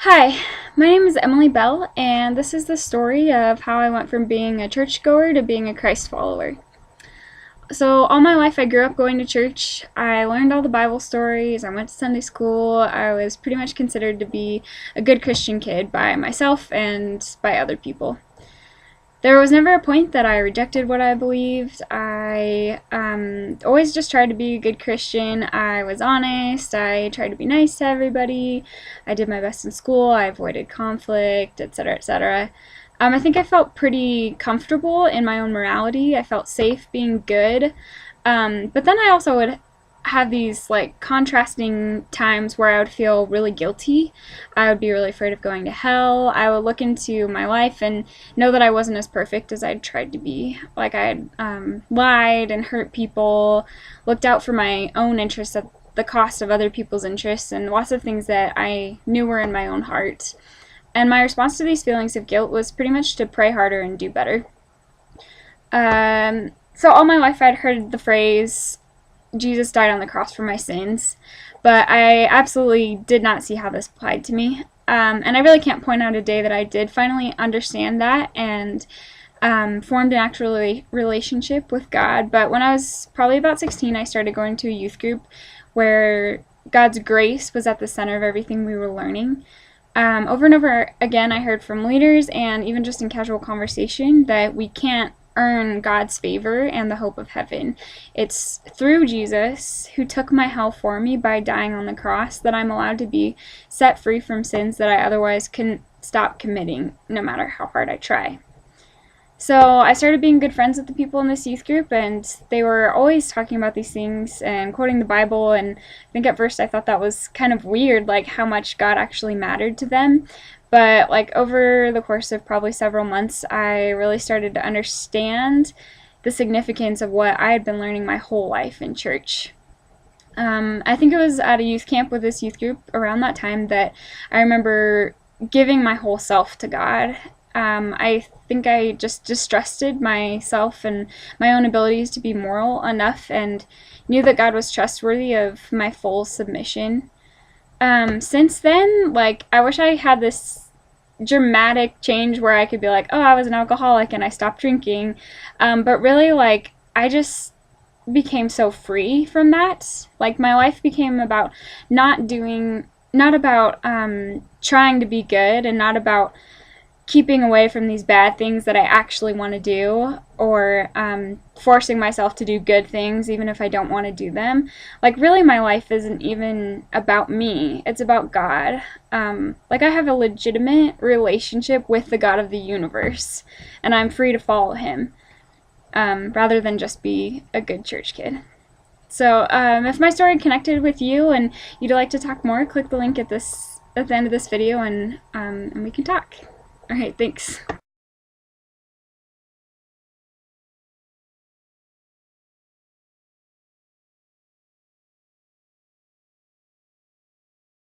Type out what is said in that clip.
Hi, my name is Emily Bell, and this is the story of how I went from being a churchgoer to being a Christ follower. So, all my life I grew up going to church. I learned all the Bible stories, I went to Sunday school. I was pretty much considered to be a good Christian kid by myself and by other people. There was never a point that I rejected what I believed. I always just tried to be a good Christian. I was honest. I tried to be nice to everybody. I did my best in school. I avoided conflict, etc., etc. I think I felt pretty comfortable in my own morality. I felt safe being good. But then I also would have these like contrasting times where I would feel really guilty. I would be really afraid of going to hell. I would look into my life and know that I wasn't as perfect as I'd tried to be. Like I had lied and hurt people, looked out for my own interests at the cost of other people's interests, and lots of things that I knew were in my own heart. And my response to these feelings of guilt was pretty much to pray harder and do better. So all my life I'd heard the phrase, Jesus died on the cross for my sins, but I absolutely did not see how this applied to me. And I really can't point out a day that I did finally understand that and formed an actual relationship with God. But when I was probably about 16, I started going to a youth group where God's grace was at the center of everything we were learning. Over and over again, I heard from leaders and even just in casual conversation that we can't earn God's favor and the hope of heaven. It's through Jesus, who took my hell for me by dying on the cross, that I'm allowed to be set free from sins that I otherwise couldn't stop committing, no matter how hard I try. So I started being good friends with the people in this youth group, and they were always talking about these things and quoting the Bible, and I think at first I thought that was kind of weird, like how much God actually mattered to them. But like over the course of probably several months, I really started to understand the significance of what I had been learning my whole life in church. I think it was at a youth camp with this youth group around that time that I remember giving my whole self to God. I think I just distrusted myself and my own abilities to be moral enough and knew that God was trustworthy of my full submission. Since then, like, I wish I had this dramatic change where I could be like, oh, I was an alcoholic and I stopped drinking. But really, like, I just became so free from that. Like, my life became about not about trying to be good and not about keeping away from these bad things that I actually want to do, or forcing myself to do good things even if I don't want to do them. Like, really, my life isn't even about me. It's about God. Like, I have a legitimate relationship with the God of the universe, and I'm free to follow him, rather than just be a good church kid. So, if my story connected with you and you'd like to talk more, click the link at the end of this video, and we can talk. Alright, thanks.